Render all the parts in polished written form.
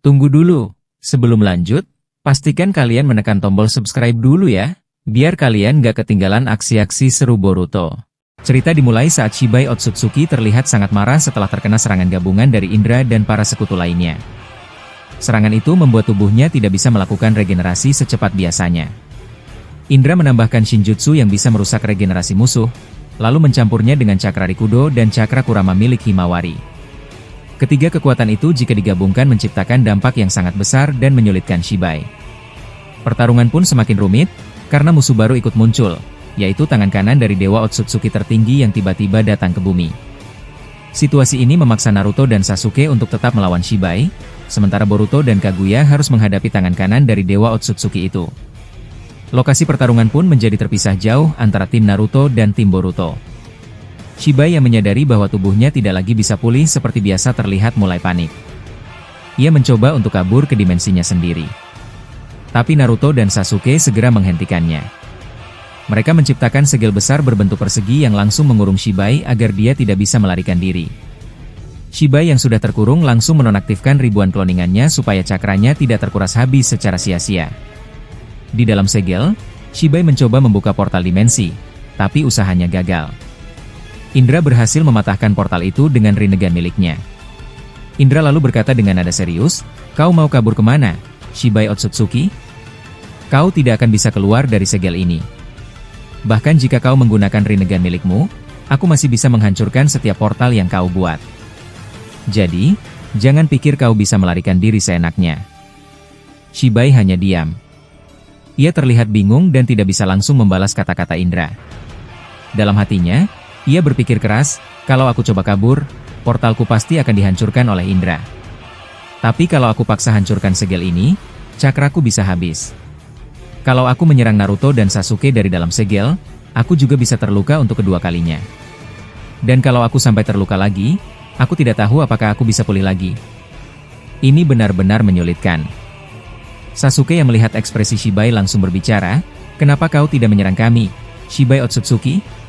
Tunggu dulu, sebelum lanjut, pastikan kalian menekan tombol subscribe dulu ya, biar kalian gak ketinggalan aksi-aksi seru Boruto. Cerita dimulai saat Shibai Otsutsuki terlihat sangat marah setelah terkena serangan gabungan dari Indra dan para sekutu lainnya. Serangan itu membuat tubuhnya tidak bisa melakukan regenerasi secepat biasanya. Indra menambahkan Shinjutsu yang bisa merusak regenerasi musuh, lalu mencampurnya dengan Cakra Rikudo dan Cakra Kurama milik Himawari. Ketiga kekuatan itu jika digabungkan menciptakan dampak yang sangat besar dan menyulitkan Shibai. Pertarungan pun semakin rumit, karena musuh baru ikut muncul, yaitu tangan kanan dari Dewa Otsutsuki tertinggi yang tiba-tiba datang ke bumi. Situasi ini memaksa Naruto dan Sasuke untuk tetap melawan Shibai, sementara Boruto dan Kaguya harus menghadapi tangan kanan dari Dewa Otsutsuki itu. Lokasi pertarungan pun menjadi terpisah jauh antara tim Naruto dan tim Boruto. Shibai yang menyadari bahwa tubuhnya tidak lagi bisa pulih seperti biasa terlihat mulai panik. Ia mencoba untuk kabur ke dimensinya sendiri. Tapi Naruto dan Sasuke segera menghentikannya. Mereka menciptakan segel besar berbentuk persegi yang langsung mengurung Shibai agar dia tidak bisa melarikan diri. Shibai yang sudah terkurung langsung menonaktifkan ribuan kloningannya supaya cakranya tidak terkuras habis secara sia-sia. Di dalam segel, Shibai mencoba membuka portal dimensi, tapi usahanya gagal. Indra berhasil mematahkan portal itu dengan Rinnegan miliknya. Indra lalu berkata dengan nada serius, "Kau mau kabur kemana, Shibai Otsutsuki? Kau tidak akan bisa keluar dari segel ini. Bahkan jika kau menggunakan Rinnegan milikmu, aku masih bisa menghancurkan setiap portal yang kau buat. Jadi, jangan pikir kau bisa melarikan diri seenaknya." Shibai hanya diam. Ia terlihat bingung dan tidak bisa langsung membalas kata-kata Indra. Dalam hatinya, ia berpikir keras, kalau aku coba kabur, portalku pasti akan dihancurkan oleh Indra. Tapi kalau aku paksa hancurkan segel ini, cakraku bisa habis. Kalau aku menyerang Naruto dan Sasuke dari dalam segel, aku juga bisa terluka untuk kedua kalinya. Dan kalau aku sampai terluka lagi, aku tidak tahu apakah aku bisa pulih lagi. Ini benar-benar menyulitkan. Sasuke yang melihat ekspresi Shibai langsung berbicara, "Kenapa kau tidak menyerang kami, Shibai Otsutsuki?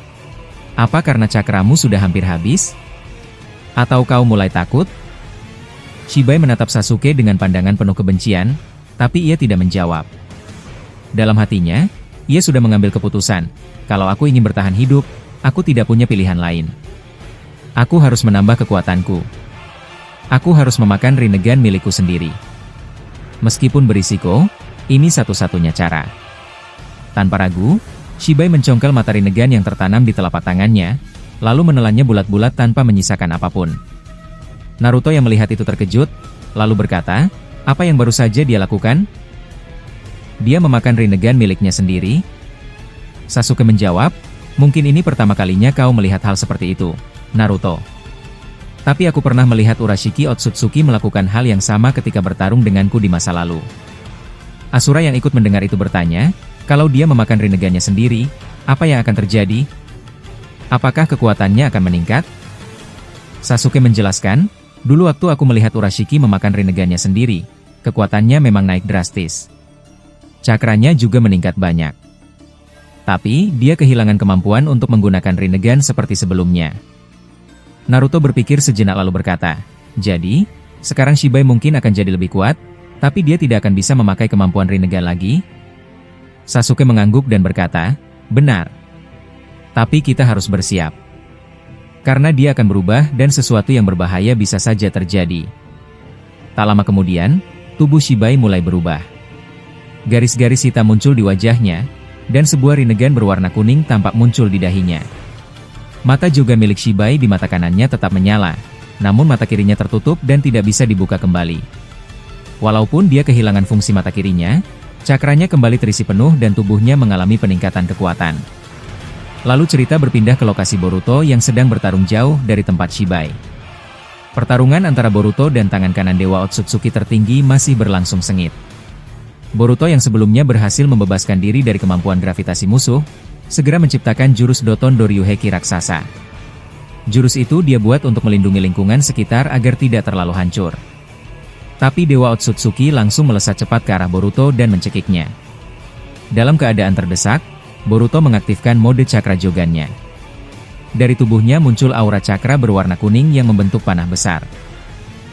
Apa karena cakramu sudah hampir habis? Atau kau mulai takut?" Shibai menatap Sasuke dengan pandangan penuh kebencian, tapi ia tidak menjawab. Dalam hatinya, ia sudah mengambil keputusan, kalau aku ingin bertahan hidup, aku tidak punya pilihan lain. Aku harus menambah kekuatanku. Aku harus memakan Rinnegan milikku sendiri. Meskipun berisiko, ini satu-satunya cara. Tanpa ragu, Shibai mencongkel mata Rinnegan yang tertanam di telapak tangannya, lalu menelannya bulat-bulat tanpa menyisakan apapun. Naruto yang melihat itu terkejut, lalu berkata, "Apa yang baru saja dia lakukan? Dia memakan Rinnegan miliknya sendiri?" Sasuke menjawab, "Mungkin ini pertama kalinya kau melihat hal seperti itu, Naruto. Tapi aku pernah melihat Urashiki Otsutsuki melakukan hal yang sama ketika bertarung denganku di masa lalu." Asura yang ikut mendengar itu bertanya, kalau dia memakan Rinnegannya sendiri, apa yang akan terjadi? Apakah kekuatannya akan meningkat? Sasuke menjelaskan, "Dulu waktu aku melihat Urashiki memakan Rinnegannya sendiri, kekuatannya memang naik drastis. Cakranya juga meningkat banyak. Tapi, dia kehilangan kemampuan untuk menggunakan Rinnegan seperti sebelumnya." Naruto berpikir sejenak lalu berkata, "Jadi, sekarang Shibai mungkin akan jadi lebih kuat, tapi dia tidak akan bisa memakai kemampuan Rinnegan lagi?" Sasuke mengangguk dan berkata, "Benar. Tapi kita harus bersiap. Karena dia akan berubah dan sesuatu yang berbahaya bisa saja terjadi." Tak lama kemudian, tubuh Shibai mulai berubah. Garis-garis hitam muncul di wajahnya, dan sebuah Rinnegan berwarna kuning tampak muncul di dahinya. Mata juga milik Shibai di mata kanannya tetap menyala, namun mata kirinya tertutup dan tidak bisa dibuka kembali. Walaupun dia kehilangan fungsi mata kirinya, cakranya kembali terisi penuh dan tubuhnya mengalami peningkatan kekuatan. Lalu cerita berpindah ke lokasi Boruto yang sedang bertarung jauh dari tempat Shibai. Pertarungan antara Boruto dan tangan kanan Dewa Otsutsuki tertinggi masih berlangsung sengit. Boruto yang sebelumnya berhasil membebaskan diri dari kemampuan gravitasi musuh, segera menciptakan jurus Doton Doryuheki raksasa. Jurus itu dia buat untuk melindungi lingkungan sekitar agar tidak terlalu hancur. Tapi Dewa Otsutsuki langsung melesat cepat ke arah Boruto dan mencekiknya. Dalam keadaan terdesak, Boruto mengaktifkan mode cakra jogannya. Dari tubuhnya muncul aura cakra berwarna kuning yang membentuk panah besar.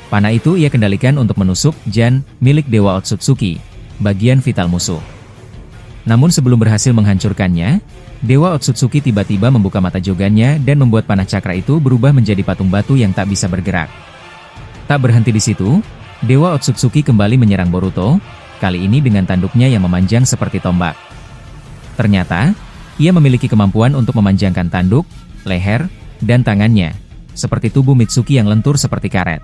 Panah itu ia kendalikan untuk menusuk Jan, milik Dewa Otsutsuki, bagian vital musuh. Namun sebelum berhasil menghancurkannya, Dewa Otsutsuki tiba-tiba membuka mata Jogannya dan membuat panah cakra itu berubah menjadi patung batu yang tak bisa bergerak. Tak berhenti di situ, Dewa Otsutsuki kembali menyerang Boruto, kali ini dengan tanduknya yang memanjang seperti tombak. Ternyata, ia memiliki kemampuan untuk memanjangkan tanduk, leher, dan tangannya, seperti tubuh Mitsuki yang lentur seperti karet.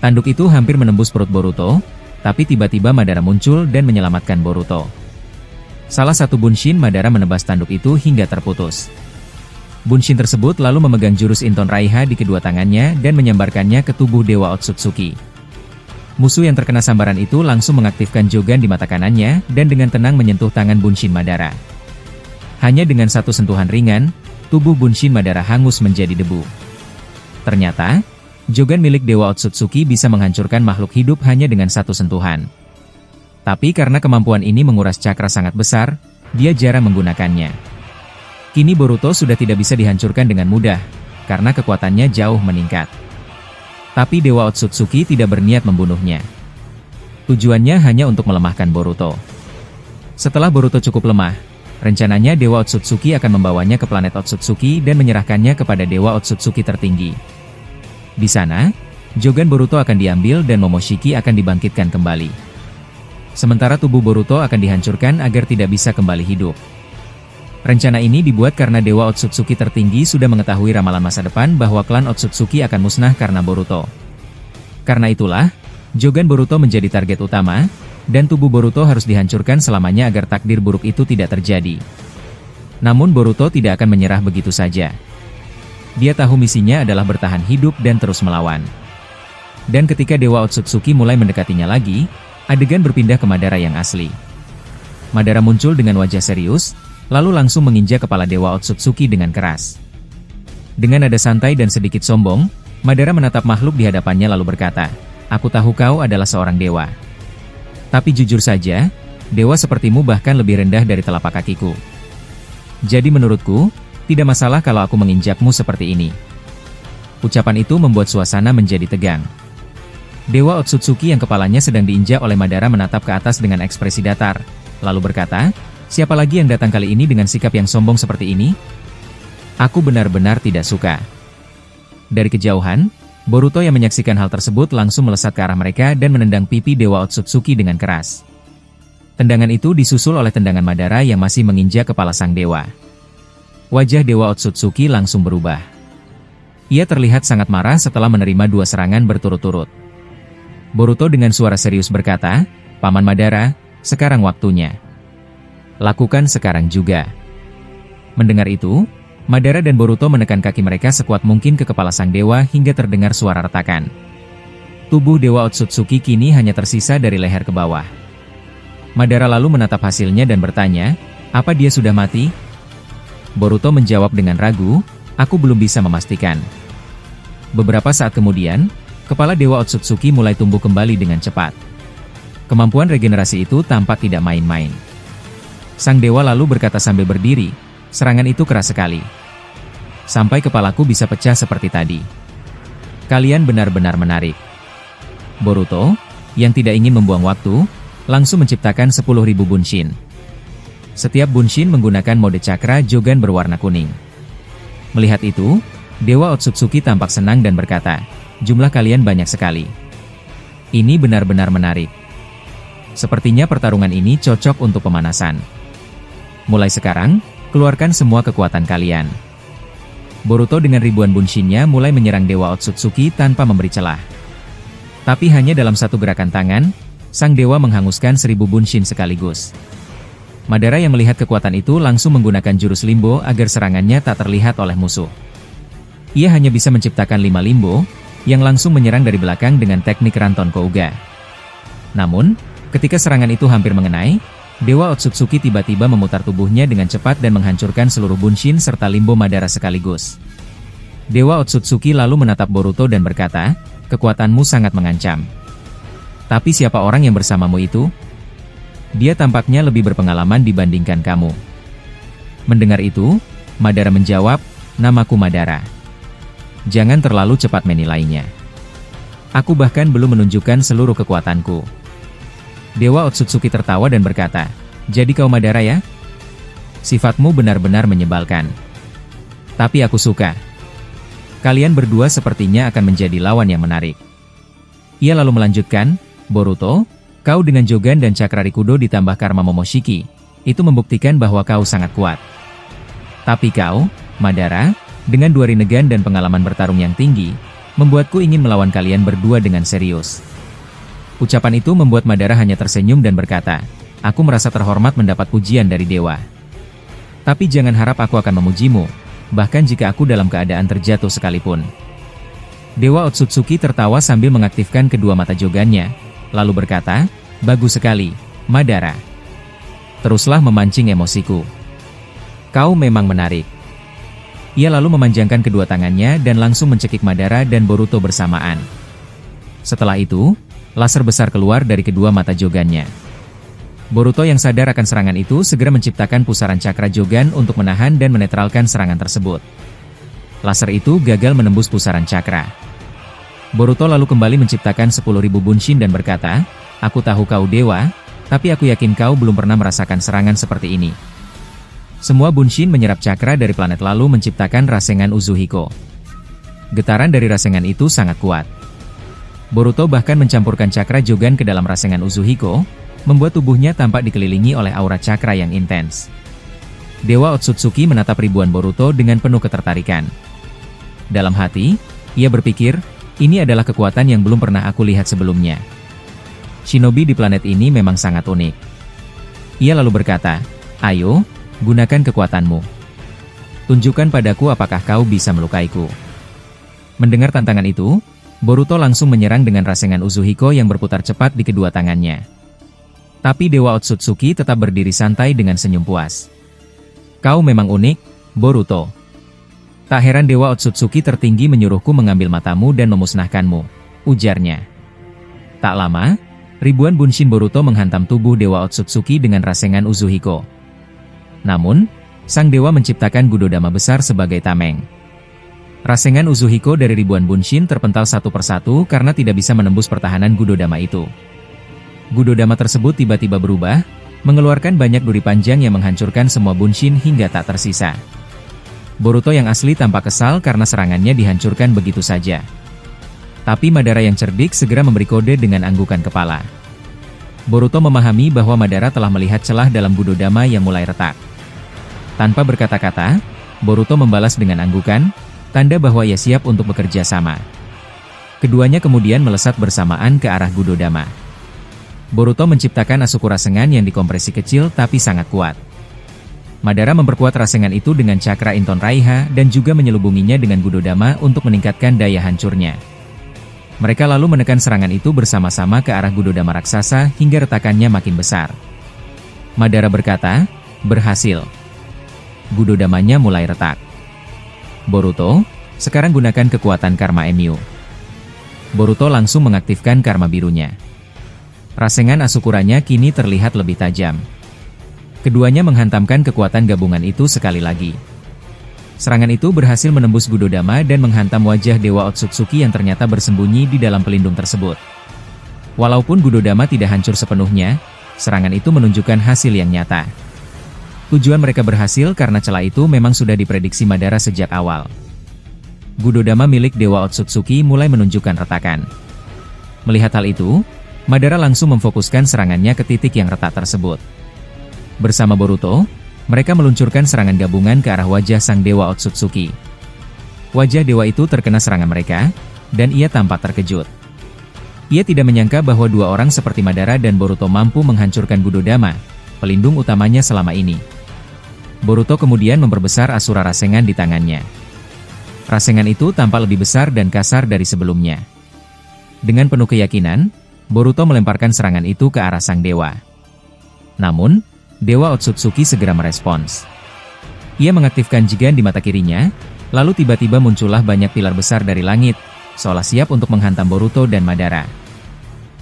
Tanduk itu hampir menembus perut Boruto, tapi tiba-tiba Madara muncul dan menyelamatkan Boruto. Salah satu Bunshin Madara menebas tanduk itu hingga terputus. Bunshin tersebut lalu memegang jurus Inton Raiha di kedua tangannya dan menyambarkannya ke tubuh Dewa Otsutsuki. Musuh yang terkena sambaran itu langsung mengaktifkan Jogan di mata kanannya dan dengan tenang menyentuh tangan Bunshin Madara. Hanya dengan satu sentuhan ringan, tubuh Bunshin Madara hangus menjadi debu. Ternyata, Jogan milik Dewa Otsutsuki bisa menghancurkan makhluk hidup hanya dengan satu sentuhan. Tapi karena kemampuan ini menguras cakra sangat besar, dia jarang menggunakannya. Kini Boruto sudah tidak bisa dihancurkan dengan mudah, karena kekuatannya jauh meningkat. Tapi Dewa Otsutsuki tidak berniat membunuhnya. Tujuannya hanya untuk melemahkan Boruto. Setelah Boruto cukup lemah, rencananya Dewa Otsutsuki akan membawanya ke planet Otsutsuki dan menyerahkannya kepada Dewa Otsutsuki tertinggi. Di sana, Jogan Boruto akan diambil dan Momoshiki akan dibangkitkan kembali. Sementara tubuh Boruto akan dihancurkan agar tidak bisa kembali hidup. Rencana ini dibuat karena Dewa Otsutsuki tertinggi sudah mengetahui ramalan masa depan bahwa klan Otsutsuki akan musnah karena Boruto. Karena itulah, Jogan Boruto menjadi target utama, dan tubuh Boruto harus dihancurkan selamanya agar takdir buruk itu tidak terjadi. Namun Boruto tidak akan menyerah begitu saja. Dia tahu misinya adalah bertahan hidup dan terus melawan. Dan ketika Dewa Otsutsuki mulai mendekatinya lagi, adegan berpindah ke Madara yang asli. Madara muncul dengan wajah serius, lalu langsung menginjak kepala Dewa Otsutsuki dengan keras. Dengan nada santai dan sedikit sombong, Madara menatap makhluk di hadapannya lalu berkata, "Aku tahu kau adalah seorang dewa. Tapi jujur saja, dewa sepertimu bahkan lebih rendah dari telapak kakiku. Jadi menurutku, tidak masalah kalau aku menginjakmu seperti ini." Ucapan itu membuat suasana menjadi tegang. Dewa Otsutsuki yang kepalanya sedang diinjak oleh Madara menatap ke atas dengan ekspresi datar, lalu berkata, "Siapa lagi yang datang kali ini dengan sikap yang sombong seperti ini? Aku benar-benar tidak suka." Dari kejauhan, Boruto yang menyaksikan hal tersebut langsung melesat ke arah mereka dan menendang pipi Dewa Otsutsuki dengan keras. Tendangan itu disusul oleh tendangan Madara yang masih menginjak kepala sang dewa. Wajah Dewa Otsutsuki langsung berubah. Ia terlihat sangat marah setelah menerima dua serangan berturut-turut. Boruto dengan suara serius berkata, "Paman Madara, sekarang waktunya. Lakukan sekarang juga." Mendengar itu, Madara dan Boruto menekan kaki mereka sekuat mungkin ke kepala sang dewa hingga terdengar suara retakan. Tubuh Dewa Otsutsuki kini hanya tersisa dari leher ke bawah. Madara lalu menatap hasilnya dan bertanya, "Apa dia sudah mati?" Boruto menjawab dengan ragu, "Aku belum bisa memastikan." Beberapa saat kemudian, kepala Dewa Otsutsuki mulai tumbuh kembali dengan cepat. Kemampuan regenerasi itu tampak tidak main-main. Sang dewa lalu berkata sambil berdiri, "Serangan itu keras sekali. Sampai kepalaku bisa pecah seperti tadi. Kalian benar-benar menarik." Boruto, yang tidak ingin membuang waktu, langsung menciptakan 10.000 Bunshin. Setiap Bunshin menggunakan mode cakra Jogan berwarna kuning. Melihat itu, Dewa Otsutsuki tampak senang dan berkata, "Jumlah kalian banyak sekali. Ini benar-benar menarik. Sepertinya pertarungan ini cocok untuk pemanasan. Mulai sekarang, keluarkan semua kekuatan kalian." Boruto dengan ribuan Bunshinnya mulai menyerang Dewa Otsutsuki tanpa memberi celah. Tapi hanya dalam satu gerakan tangan, sang dewa menghanguskan 1000 Bunshin sekaligus. Madara yang melihat kekuatan itu langsung menggunakan jurus limbo agar serangannya tak terlihat oleh musuh. Ia hanya bisa menciptakan 5 limbo, yang langsung menyerang dari belakang dengan teknik Ranton Kouga. Namun, ketika serangan itu hampir mengenai, Dewa Otsutsuki tiba-tiba memutar tubuhnya dengan cepat dan menghancurkan seluruh Bunshin serta limbo Madara sekaligus. Dewa Otsutsuki lalu menatap Boruto dan berkata, "Kekuatanmu sangat mengancam. Tapi siapa orang yang bersamamu itu? Dia tampaknya lebih berpengalaman dibandingkan kamu." Mendengar itu, Madara menjawab, "Namaku Madara. Jangan terlalu cepat menilainya. Aku bahkan belum menunjukkan seluruh kekuatanku. Dewa Otsutsuki tertawa dan berkata, jadi kau Madara ya? Sifatmu benar-benar menyebalkan. Tapi aku suka. Kalian berdua sepertinya akan menjadi lawan yang menarik. Ia lalu melanjutkan, Boruto, kau dengan Jogan dan Cakra Rikudo ditambah Karma Momoshiki, itu membuktikan bahwa kau sangat kuat. Tapi kau, Madara, dengan 2 Rinnegan dan pengalaman bertarung yang tinggi, membuatku ingin melawan kalian berdua dengan serius. Ucapan itu membuat Madara hanya tersenyum dan berkata, aku merasa terhormat mendapat pujian dari dewa. Tapi jangan harap aku akan memujimu, bahkan jika aku dalam keadaan terjatuh sekalipun. Dewa Otsutsuki tertawa sambil mengaktifkan kedua mata Jogannya, lalu berkata, bagus sekali, Madara. Teruslah memancing emosiku. Kau memang menarik. Ia lalu memanjangkan kedua tangannya dan langsung mencekik Madara dan Boruto bersamaan. Setelah itu, laser besar keluar dari kedua mata Jogannya. Boruto yang sadar akan serangan itu segera menciptakan pusaran cakra Jogan untuk menahan dan menetralkan serangan tersebut. Laser itu gagal menembus pusaran cakra. Boruto lalu kembali menciptakan 10.000 bunshin dan berkata, aku tahu kau dewa, tapi aku yakin kau belum pernah merasakan serangan seperti ini. Semua bunshin menyerap cakra dari planet lalu menciptakan Rasengan Uzuhiko. Getaran dari Rasengan itu sangat kuat. Boruto bahkan mencampurkan cakra Jogan ke dalam Rasengan Uzuhiko, membuat tubuhnya tampak dikelilingi oleh aura cakra yang intens. Dewa Otsutsuki menatap ribuan Boruto dengan penuh ketertarikan. Dalam hati, ia berpikir, ini adalah kekuatan yang belum pernah aku lihat sebelumnya. Shinobi di planet ini memang sangat unik. Ia lalu berkata, ayo, gunakan kekuatanmu. Tunjukkan padaku apakah kau bisa melukaiku. Mendengar tantangan itu, Boruto langsung menyerang dengan Rasengan Uzuhiko yang berputar cepat di kedua tangannya. Tapi Dewa Otsutsuki tetap berdiri santai dengan senyum puas. Kau memang unik, Boruto. Tak heran Dewa Otsutsuki tertinggi menyuruhku mengambil matamu dan memusnahkanmu, ujarnya. Tak lama, ribuan bunshin Boruto menghantam tubuh Dewa Otsutsuki dengan Rasengan Uzuhiko. Namun, sang dewa menciptakan Gudodama besar sebagai tameng. Rasengan Uzuhiko dari ribuan bunshin terpental satu persatu karena tidak bisa menembus pertahanan Gudodama itu. Gudodama tersebut tiba-tiba berubah, mengeluarkan banyak duri panjang yang menghancurkan semua bunshin hingga tak tersisa. Boruto yang asli tampak kesal karena serangannya dihancurkan begitu saja. Tapi Madara yang cerdik segera memberi kode dengan anggukan kepala. Boruto memahami bahwa Madara telah melihat celah dalam Gudodama yang mulai retak. Tanpa berkata-kata, Boruto membalas dengan anggukan, tanda bahwa ia siap untuk bekerja sama. Keduanya kemudian melesat bersamaan ke arah Gudodama. Boruto menciptakan Asukura Rasengan yang dikompresi kecil tapi sangat kuat. Madara memperkuat Rasengan itu dengan cakra Inton Raiha dan juga menyelubunginya dengan Gudodama untuk meningkatkan daya hancurnya. Mereka lalu menekan serangan itu bersama-sama ke arah Gudodama raksasa hingga retakannya makin besar. Madara berkata, berhasil. Gudodamanya mulai retak. Boruto, sekarang gunakan kekuatan Karma Emu. Boruto langsung mengaktifkan karma birunya. Rasengan Asukuranya kini terlihat lebih tajam. Keduanya menghantamkan kekuatan gabungan itu sekali lagi. Serangan itu berhasil menembus Gudodama dan menghantam wajah Dewa Otsutsuki yang ternyata bersembunyi di dalam pelindung tersebut. Walaupun Gudodama tidak hancur sepenuhnya, serangan itu menunjukkan hasil yang nyata. Tujuan mereka berhasil karena celah itu memang sudah diprediksi Madara sejak awal. Gudodama milik Dewa Otsutsuki mulai menunjukkan retakan. Melihat hal itu, Madara langsung memfokuskan serangannya ke titik yang retak tersebut. Bersama Boruto, mereka meluncurkan serangan gabungan ke arah wajah sang Dewa Otsutsuki. Wajah dewa itu terkena serangan mereka, dan ia tampak terkejut. Ia tidak menyangka bahwa dua orang seperti Madara dan Boruto mampu menghancurkan Gudodama, pelindung utamanya selama ini. Boruto kemudian memperbesar Asura Rasengan di tangannya. Rasengan itu tampak lebih besar dan kasar dari sebelumnya. Dengan penuh keyakinan, Boruto melemparkan serangan itu ke arah sang dewa. Namun, Dewa Otsutsuki segera merespons. Ia mengaktifkan Jigan di mata kirinya, lalu tiba-tiba muncullah banyak pilar besar dari langit, seolah siap untuk menghantam Boruto dan Madara.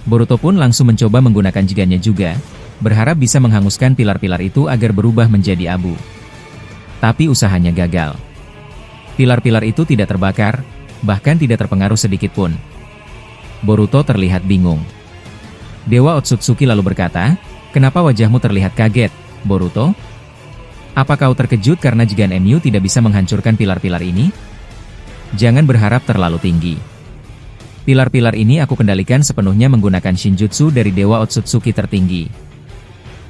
Boruto pun langsung mencoba menggunakan Jigannya juga, berharap bisa menghanguskan pilar-pilar itu agar berubah menjadi abu. Tapi usahanya gagal. Pilar-pilar itu tidak terbakar, bahkan tidak terpengaruh sedikit pun. Boruto terlihat bingung. Dewa Otsutsuki lalu berkata, "Kenapa wajahmu terlihat kaget, Boruto? Apa kau terkejut karena Jigen MU tidak bisa menghancurkan pilar-pilar ini? Jangan berharap terlalu tinggi. Pilar-pilar ini aku kendalikan sepenuhnya menggunakan Shinjutsu dari Dewa Otsutsuki tertinggi."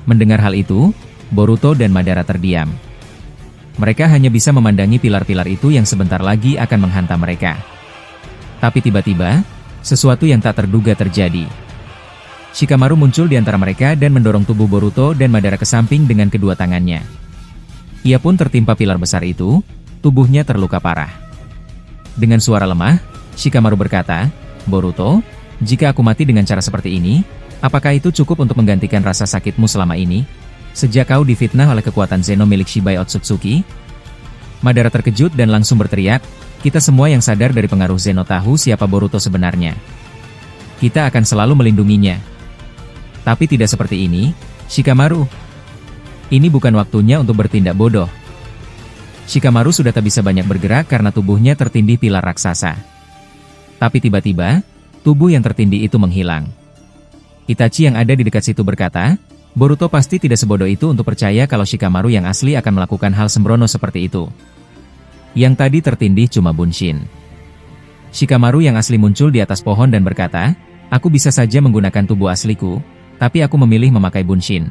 Mendengar hal itu, Boruto dan Madara terdiam. Mereka hanya bisa memandangi pilar-pilar itu yang sebentar lagi akan menghantam mereka. Tapi tiba-tiba, sesuatu yang tak terduga terjadi. Shikamaru muncul di antara mereka dan mendorong tubuh Boruto dan Madara ke samping dengan kedua tangannya. Ia pun tertimpa pilar besar itu, tubuhnya terluka parah. Dengan suara lemah, Shikamaru berkata, "Boruto, jika aku mati dengan cara seperti ini, apakah itu cukup untuk menggantikan rasa sakitmu selama ini? Sejak kau difitnah oleh kekuatan Zeno milik Shibai Otsutsuki?" Madara terkejut dan langsung berteriak, "Kita semua yang sadar dari pengaruh Zeno tahu siapa Boruto sebenarnya. Kita akan selalu melindunginya. Tapi tidak seperti ini, Shikamaru. Ini bukan waktunya untuk bertindak bodoh." Shikamaru sudah tak bisa banyak bergerak karena tubuhnya tertindih pilar raksasa. Tapi tiba-tiba, tubuh yang tertindih itu menghilang. Itachi yang ada di dekat situ berkata, "Boruto pasti tidak sebodoh itu untuk percaya kalau Shikamaru yang asli akan melakukan hal sembrono seperti itu. Yang tadi tertindih cuma Bunshin." Shikamaru yang asli muncul di atas pohon dan berkata, "Aku bisa saja menggunakan tubuh asliku, tapi aku memilih memakai Bunshin.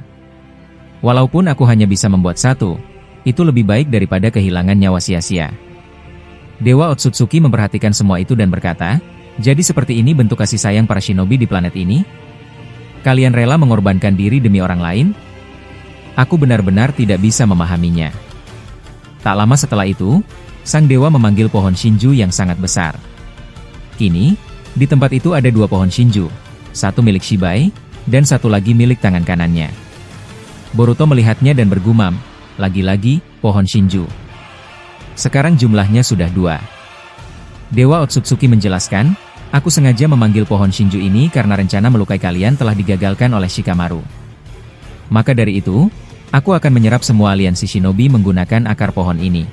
Walaupun aku hanya bisa membuat satu, itu lebih baik daripada kehilangan nyawa sia-sia." Dewa Otsutsuki memperhatikan semua itu dan berkata, "Jadi seperti ini bentuk kasih sayang para shinobi di planet ini? Kalian rela mengorbankan diri demi orang lain? Aku benar-benar tidak bisa memahaminya." Tak lama setelah itu, sang dewa memanggil pohon Shinju yang sangat besar. Kini, di tempat itu ada dua pohon Shinju, satu milik Shibai, dan satu lagi milik tangan kanannya. Boruto melihatnya dan bergumam, "Lagi-lagi, pohon Shinju. Sekarang jumlahnya sudah 2. Dewa Otsutsuki menjelaskan, "Aku sengaja memanggil pohon Shinju ini karena rencana melukai kalian telah digagalkan oleh Shikamaru. Maka dari itu, aku akan menyerap semua aliansi shinobi menggunakan akar pohon ini."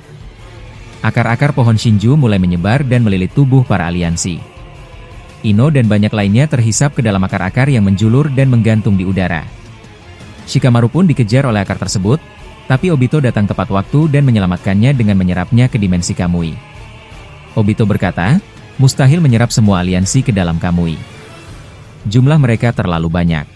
Akar-akar pohon Shinju mulai menyebar dan melilit tubuh para aliansi. Ino dan banyak lainnya terhisap ke dalam akar-akar yang menjulur dan menggantung di udara. Shikamaru pun dikejar oleh akar tersebut, tapi Obito datang tepat waktu dan menyelamatkannya dengan menyerapnya ke dimensi Kamui. Obito berkata, "Mustahil menyerap semua aliansi ke dalam Kamui. Jumlah mereka terlalu banyak.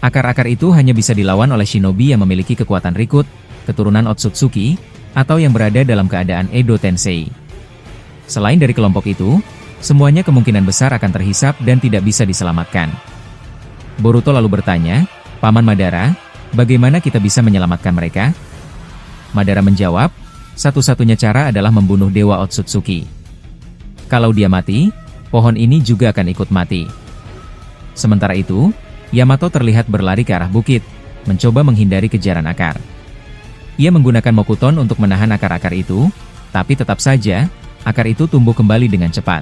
Akar-akar itu hanya bisa dilawan oleh shinobi yang memiliki kekuatan Rikut, keturunan Otsutsuki, atau yang berada dalam keadaan Edo Tensei. Selain dari kelompok itu, semuanya kemungkinan besar akan terhisap dan tidak bisa diselamatkan." Boruto lalu bertanya, "Paman Madara, bagaimana kita bisa menyelamatkan mereka?" Madara menjawab, "Satu-satunya cara adalah membunuh Dewa Otsutsuki. Kalau dia mati, pohon ini juga akan ikut mati." Sementara itu, Yamato terlihat berlari ke arah bukit, mencoba menghindari kejaran akar. Ia menggunakan Mokuton untuk menahan akar-akar itu, tapi tetap saja, akar itu tumbuh kembali dengan cepat.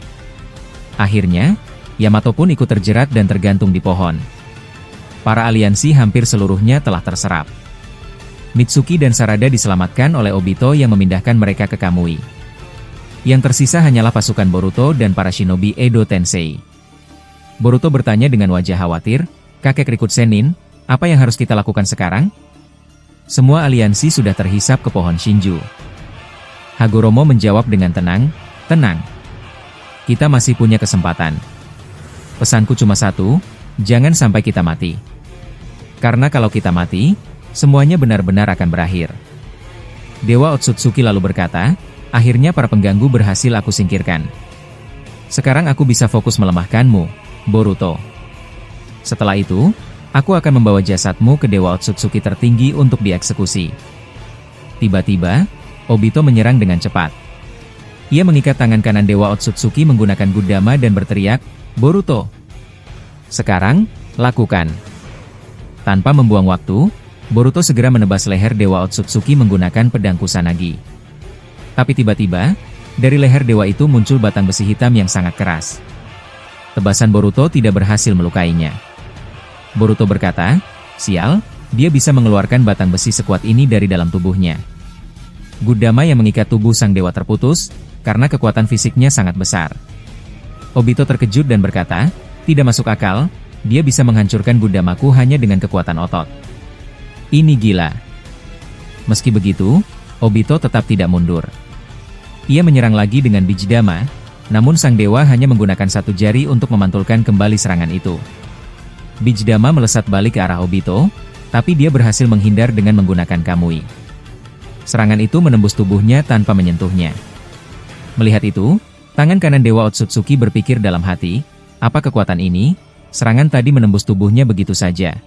Akhirnya, Yamato pun ikut terjerat dan tergantung di pohon. Para aliansi hampir seluruhnya telah terserap. Mitsuki dan Sarada diselamatkan oleh Obito yang memindahkan mereka ke Kamui. Yang tersisa hanyalah pasukan Boruto dan para shinobi Edo Tensei. Boruto bertanya dengan wajah khawatir, "Kakek Rikut Sennin, apa yang harus kita lakukan sekarang?" Semua aliansi sudah terhisap ke pohon Shinju. Hagoromo menjawab dengan tenang, "Tenang. Kita masih punya kesempatan. Pesanku cuma satu, jangan sampai kita mati. Karena kalau kita mati, semuanya benar-benar akan berakhir." Dewa Otsutsuki lalu berkata, "Akhirnya para pengganggu berhasil aku singkirkan. Sekarang aku bisa fokus melemahkanmu, Boruto. Setelah itu, aku akan membawa jasadmu ke Dewa Otsutsuki tertinggi untuk dieksekusi." Tiba-tiba, Obito menyerang dengan cepat. Ia mengikat tangan kanan Dewa Otsutsuki menggunakan Gudama dan berteriak, "Boruto! Sekarang, lakukan." Tanpa membuang waktu, Boruto segera menebas leher Dewa Otsutsuki menggunakan pedang Kusanagi. Tapi tiba-tiba, dari leher dewa itu muncul batang besi hitam yang sangat keras. Tebasan Boruto tidak berhasil melukainya. Boruto berkata, "Sial, dia bisa mengeluarkan batang besi sekuat ini dari dalam tubuhnya." Gudama yang mengikat tubuh sang dewa terputus, karena kekuatan fisiknya sangat besar. Obito terkejut dan berkata, tidak masuk akal, dia bisa menghancurkan Gundamaku hanya dengan kekuatan otot. Ini gila. Meski begitu, Obito tetap tidak mundur. Ia menyerang lagi dengan biji dama, namun sang dewa hanya menggunakan satu jari untuk memantulkan kembali serangan itu. Biji dama melesat balik ke arah Obito, tapi dia berhasil menghindar dengan menggunakan kamui. Serangan itu menembus tubuhnya tanpa menyentuhnya. Melihat itu, tangan kanan Dewa Otsutsuki berpikir dalam hati, apa kekuatan ini? Serangan tadi menembus tubuhnya begitu saja.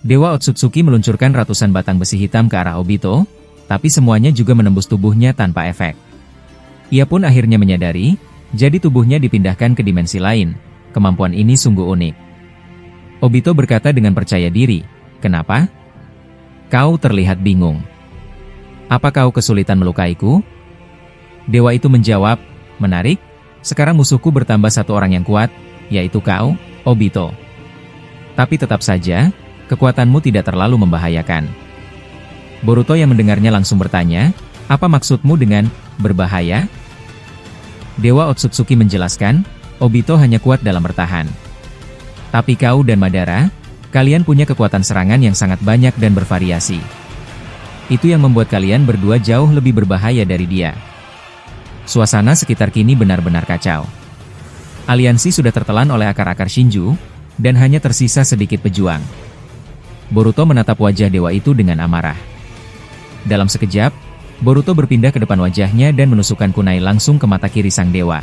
Dewa Otsutsuki meluncurkan ratusan batang besi hitam ke arah Obito, tapi semuanya juga menembus tubuhnya tanpa efek. Ia pun akhirnya menyadari, jadi tubuhnya dipindahkan ke dimensi lain. Kemampuan ini sungguh unik. Obito berkata dengan percaya diri, kenapa? Kau terlihat bingung. Apa kau kesulitan melukaiku? Dewa itu menjawab, menarik, sekarang musuhku bertambah satu orang yang kuat, yaitu kau, Obito. Tapi tetap saja, kekuatanmu tidak terlalu membahayakan. Boruto yang mendengarnya langsung bertanya, apa maksudmu dengan berbahaya? Dewa Otsutsuki menjelaskan, Obito hanya kuat dalam bertahan. Tapi kau dan Madara, kalian punya kekuatan serangan yang sangat banyak dan bervariasi. Itu yang membuat kalian berdua jauh lebih berbahaya dari dia. Suasana sekitar kini benar-benar kacau. Aliansi sudah tertelan oleh akar-akar Shinju, dan hanya tersisa sedikit pejuang. Boruto menatap wajah dewa itu dengan amarah. Dalam sekejap, Boruto berpindah ke depan wajahnya dan menusukkan kunai langsung ke mata kiri sang dewa.